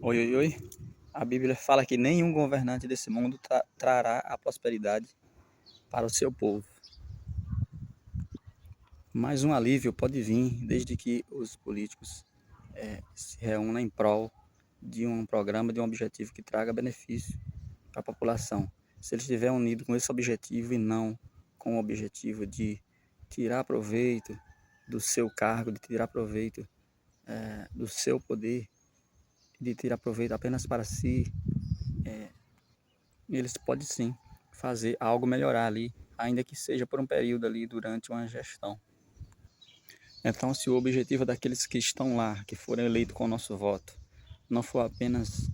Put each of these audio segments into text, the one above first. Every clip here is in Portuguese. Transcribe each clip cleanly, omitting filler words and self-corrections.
Oi, oi, oi. A Bíblia fala que nenhum governante desse mundo trará a prosperidade para o seu povo. Mas um alívio pode vir desde que os políticos se reúnam em prol de um programa, de um objetivo que traga benefício para a população. Se eles estiverem unidos com esse objetivo e não com o objetivo de tirar proveito do seu cargo, de tirar proveito do seu poder, de tirar proveito apenas para si, eles podem sim fazer algo melhorar ali, ainda que seja por um período ali durante uma gestão. Então, se o objetivo daqueles que estão lá, que foram eleitos com o nosso voto, não for apenas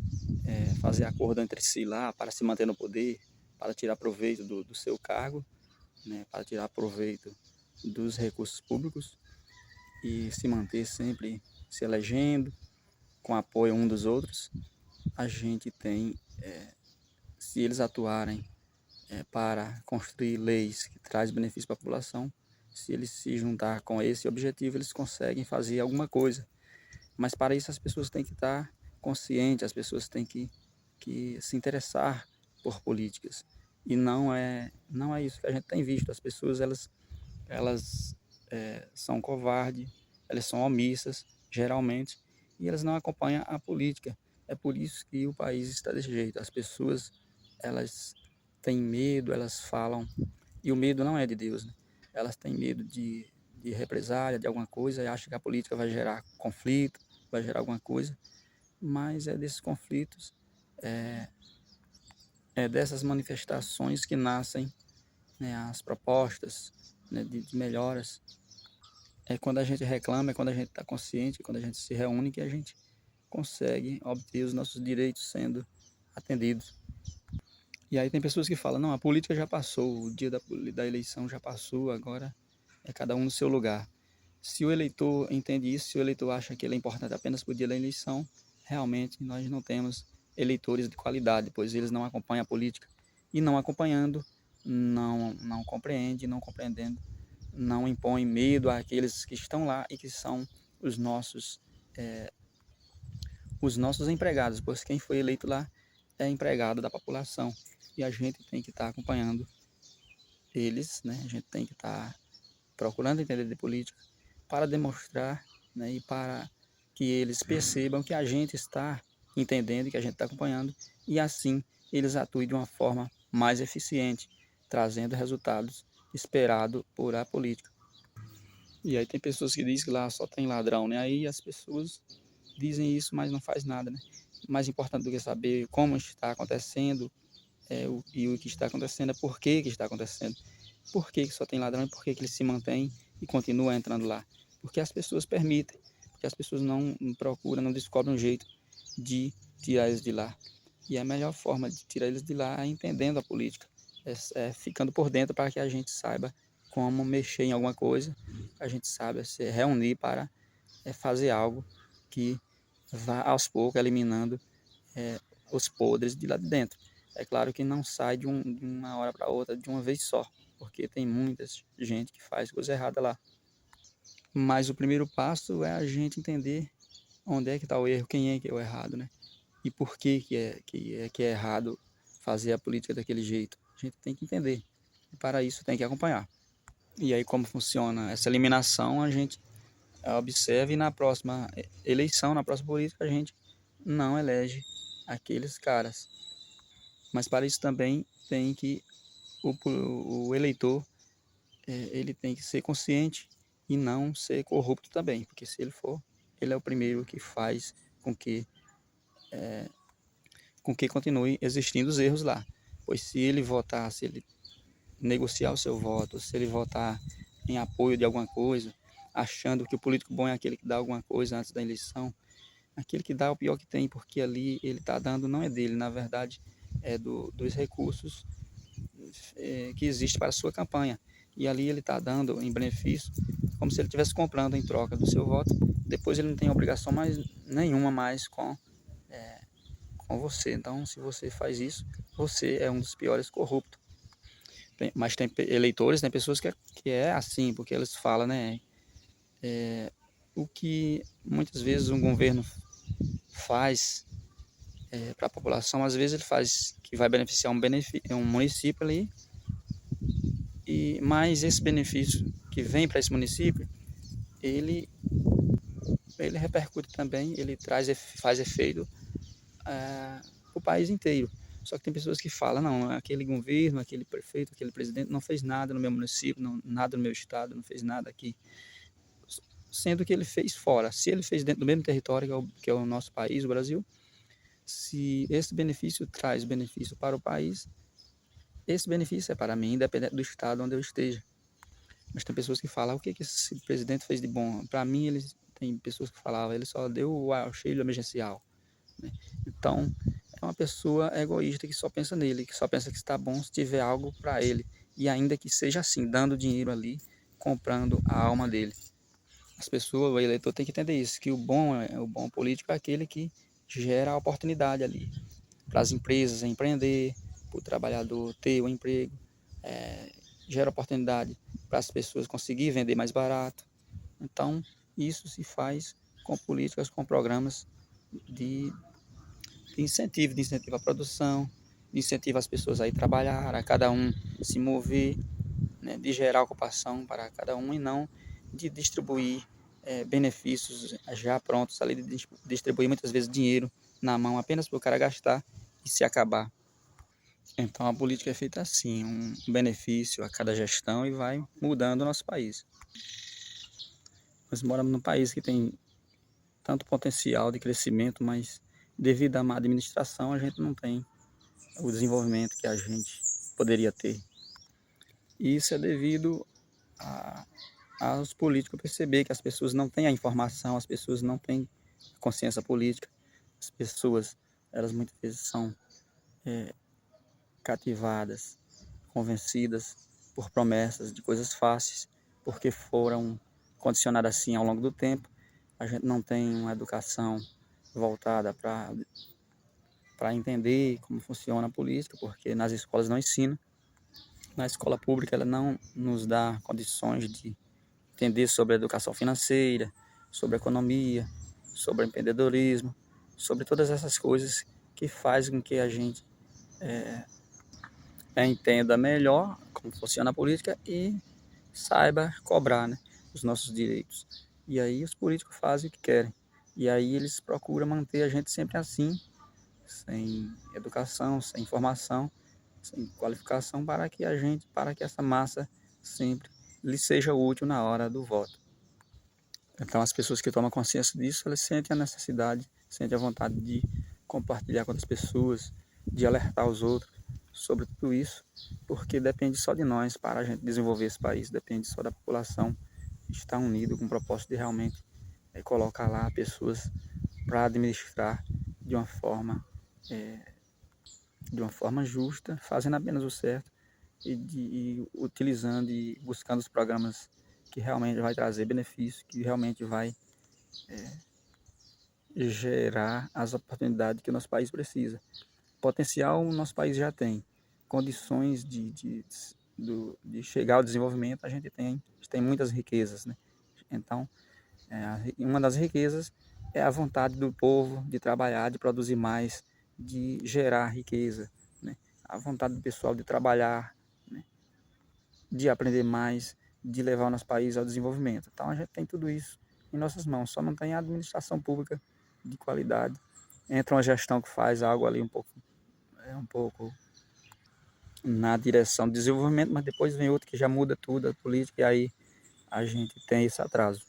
fazer acordo entre si lá para se manter no poder, para tirar proveito do seu cargo, né, para tirar proveito dos recursos públicos e se manter sempre se elegendo com apoio um dos outros, a gente tem, se eles atuarem para construir leis que trazem benefício para a população, se eles se juntar com esse objetivo, eles conseguem fazer alguma coisa. Mas para isso as pessoas têm que estar conscientes, as pessoas têm que se interessar por políticas. E não é isso que a gente tem visto. As pessoas elas são covardes, elas são omissas, geralmente, e elas não acompanham a política. É por isso que o país está desse jeito. As pessoas elas têm medo, elas falam, e o medo não é de Deus, né? Elas têm medo de represália, de alguma coisa, e acham que a política vai gerar conflito, vai gerar alguma coisa, mas é desses conflitos, é, é dessas manifestações que nascem, né, as propostas, né, de melhoras. É quando a gente reclama, é quando a gente está consciente, é quando a gente se reúne que a gente consegue obter os nossos direitos sendo atendidos. E aí tem pessoas que falam, não, a política já passou, o dia da eleição já passou, agora é cada um no seu lugar. Se o eleitor entende isso, se o eleitor acha que ele é importante apenas para o dia da eleição, realmente nós não temos eleitores de qualidade, pois eles não acompanham a política. E não acompanhando, não compreende, não compreendendo, não impõe medo àqueles que estão lá e que são os nossos, os nossos empregados, pois quem foi eleito lá é empregado da população. E a gente tem que estar acompanhando eles, né? A gente tem que estar procurando entender de política para demonstrar, né, e para que eles percebam que a gente está entendendo, que a gente está acompanhando, e assim eles atuem de uma forma mais eficiente, trazendo resultados esperados por a política. E aí tem pessoas que dizem que lá só tem ladrão, né? Aí as pessoas dizem isso, mas não faz nada, né? Mais importante do que saber como está acontecendo e o que está acontecendo é por que está acontecendo. Por que só tem ladrão e por que ele se mantém e continua entrando lá? Porque as pessoas permitem, porque as pessoas não procuram, não descobrem um jeito de tirar eles de lá. E a melhor forma de tirar eles de lá é entendendo a política, é ficando por dentro para que a gente saiba como mexer em alguma coisa, a gente saiba se reunir para fazer algo que vá aos poucos eliminando os podres de lá de dentro. É claro que não sai de uma hora para outra de uma vez só, porque tem muita gente que faz coisa errada lá. Mas o primeiro passo é a gente entender onde é que está o erro, quem é que é o errado, né? E por que é errado fazer a política daquele jeito. A gente tem que entender. E para isso tem que acompanhar. E aí como funciona essa eliminação, a gente observa e na próxima eleição, na próxima política, a gente não elege aqueles caras. Mas para isso também tem que o eleitor ele tem que ser consciente e não ser corrupto também, porque se ele for, ele é o primeiro que faz com que continue existindo os erros lá. Pois se ele votar, se ele negociar o seu voto, se ele votar em apoio de alguma coisa, achando que o político bom é aquele que dá alguma coisa antes da eleição, aquele que dá é o pior que tem, porque ali ele está dando não é dele, na verdade é dos recursos que existe para a sua campanha. E ali ele está dando em benefício, como se ele estivesse comprando em troca do seu voto. Depois ele não tem obrigação mais nenhuma mais com você. Então, se você faz isso, você é um dos piores corruptos. Mas tem eleitores, tem pessoas que é assim, porque eles falam, né? O que muitas vezes um governo faz para a população, às vezes ele faz que vai beneficiar um município ali, mas esse benefício que vem para esse município, ele, ele repercute também, ele faz efeito para o país inteiro. Só que tem pessoas que falam, não, aquele governo, aquele prefeito, aquele presidente não fez nada no meu município, não, nada no meu estado, não fez nada aqui. Sendo que ele fez fora. Se ele fez dentro do mesmo território que é o nosso país, o Brasil, se esse benefício traz benefício para o país, esse benefício é para mim, independente do estado onde eu esteja. Mas tem pessoas que falam, o que esse presidente fez de bom? Para mim, tem pessoas que falavam, ele só deu o auxílio emergencial, né? Então, é uma pessoa egoísta que só pensa nele, que só pensa que está bom se tiver algo para ele. E ainda que seja assim, dando dinheiro ali, comprando a alma dele. As pessoas, o eleitor tem que entender isso, que o bom político é aquele que gera a oportunidade ali para as empresas empreender, para o trabalhador ter um emprego, é, gera oportunidade para as pessoas conseguir vender mais barato. Então, isso se faz com políticas, com programas de, de incentivo à produção, de incentivo às pessoas a ir trabalhar, a cada um se mover, né, de gerar ocupação para cada um e não de distribuir benefícios já prontos ali, de distribuir muitas vezes dinheiro na mão apenas para o cara gastar e se acabar. Então a política é feita assim, um benefício a cada gestão e vai mudando o nosso país. Nós moramos num país que tem tanto potencial de crescimento, mas devido à má administração a gente não tem o desenvolvimento que a gente poderia ter. E isso é devido aos políticos perceber que as pessoas não têm a informação, as pessoas não têm consciência política, as pessoas, elas muitas vezes são cativadas, convencidas por promessas de coisas fáceis, porque foram condicionadas assim ao longo do tempo. A gente não tem uma educação voltada para entender como funciona a política, porque nas escolas não ensinam. Na escola pública ela não nos dá condições de entender sobre a educação financeira, sobre a economia, sobre o empreendedorismo, sobre todas essas coisas que fazem com que a gente entenda melhor como funciona a política e saiba cobrar, né, os nossos direitos. E aí os políticos fazem o que querem. E aí eles procuram manter a gente sempre assim, sem educação, sem informação, sem qualificação, para que essa massa sempre lhe seja útil na hora do voto. Então as pessoas que tomam consciência disso, elas sentem a necessidade, sentem a vontade de compartilhar com outras pessoas, de alertar os outros sobre tudo isso, porque depende só de nós para a gente desenvolver esse país, depende só da população estar unido com o propósito de realmente colocar lá pessoas para administrar de uma forma justa, fazendo apenas o certo e utilizando e buscando os programas que realmente vai trazer benefício, que realmente vai gerar as oportunidades que o nosso país precisa. Potencial o nosso país já tem, condições de chegar ao desenvolvimento a gente tem muitas riquezas, né? Então, uma das riquezas é a vontade do povo de trabalhar, de produzir mais, de gerar riqueza, né? A vontade do pessoal de trabalhar, né? De aprender mais, de levar o nosso país ao desenvolvimento. Então a gente tem tudo isso em nossas mãos, só não tem a administração pública de qualidade. Entra uma gestão que faz algo ali um pouco na direção do desenvolvimento, mas depois vem outro que já muda tudo, a política, e aí a gente tem esse atraso.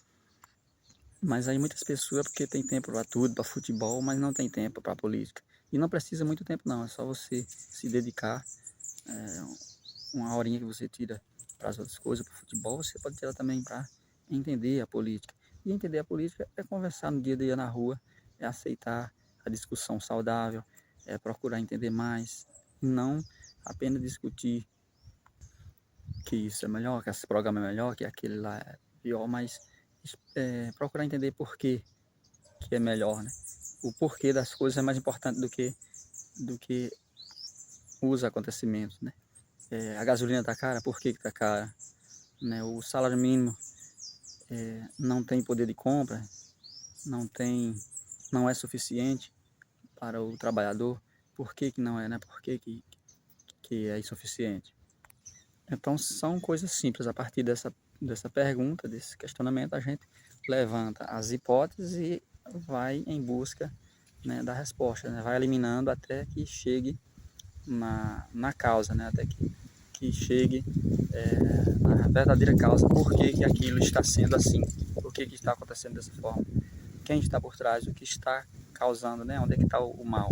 Mas aí muitas pessoas, porque tem tempo para tudo, para futebol, mas não tem tempo para política. E não precisa muito tempo não, é só você se dedicar, uma horinha que você tira para as outras coisas, para o futebol, você pode tirar também para entender a política. E entender a política é conversar no dia a dia na rua, é aceitar a discussão saudável, é procurar entender mais, e não apenas discutir que isso é melhor, que esse programa é melhor, que aquele lá é pior, mas procurar entender por que é melhor, né? O porquê das coisas é mais importante do que os acontecimentos, né? A gasolina está cara, por que está cara? Né? O salário mínimo não tem poder de compra, não é suficiente, para o trabalhador, por que que não é, né? Por que é insuficiente? Então, são coisas simples. A partir dessa pergunta, desse questionamento, a gente levanta as hipóteses e vai em busca, né, da resposta, né? Vai eliminando até que chegue na causa, né? Até que chegue na verdadeira causa, por que aquilo está sendo assim, por que está acontecendo dessa forma, quem está por trás, o que está causando, né? Onde é que está o mal.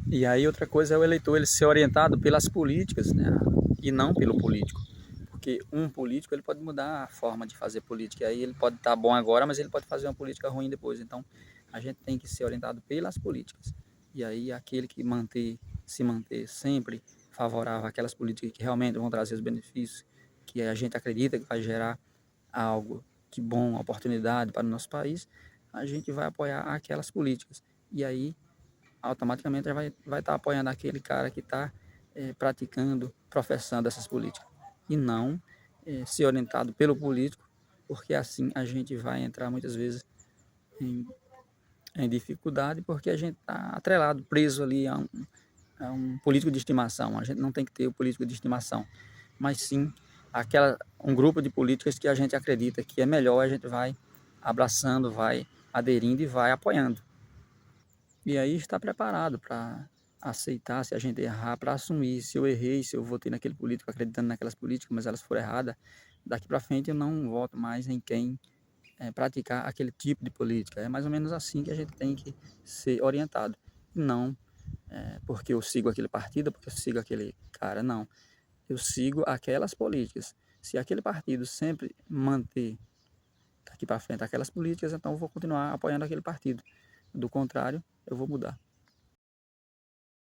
E aí outra coisa é o eleitor ele ser orientado pelas políticas, né? E não pelo político. Porque um político ele pode mudar a forma de fazer política. E aí ele pode estar bom agora, mas ele pode fazer uma política ruim depois. Então a gente tem que ser orientado pelas políticas. E aí aquele que se manter sempre favorável àquelas políticas que realmente vão trazer os benefícios, que a gente acredita que vai gerar algo de bom, oportunidade para o nosso país, a gente vai apoiar aquelas políticas. E aí automaticamente já vai estar apoiando aquele cara que está praticando, professando essas políticas. E não ser orientado pelo político, porque assim a gente vai entrar muitas vezes em, em dificuldade, porque a gente está atrelado, preso ali a um político de estimação. A gente não tem que ter o político de estimação, mas sim um grupo de políticas que a gente acredita que é melhor, a gente vai abraçando, vai aderindo e vai apoiando. E aí está preparado para aceitar se a gente errar, para assumir se eu errei, se eu votei naquele político acreditando naquelas políticas, mas elas foram erradas, daqui para frente eu não voto mais em quem praticar aquele tipo de política. É mais ou menos assim que a gente tem que ser orientado. Não porque eu sigo aquele partido, porque eu sigo aquele cara, não. Eu sigo aquelas políticas. Se aquele partido sempre manter daqui para frente aquelas políticas, então eu vou continuar apoiando aquele partido. Do contrário, eu vou mudar.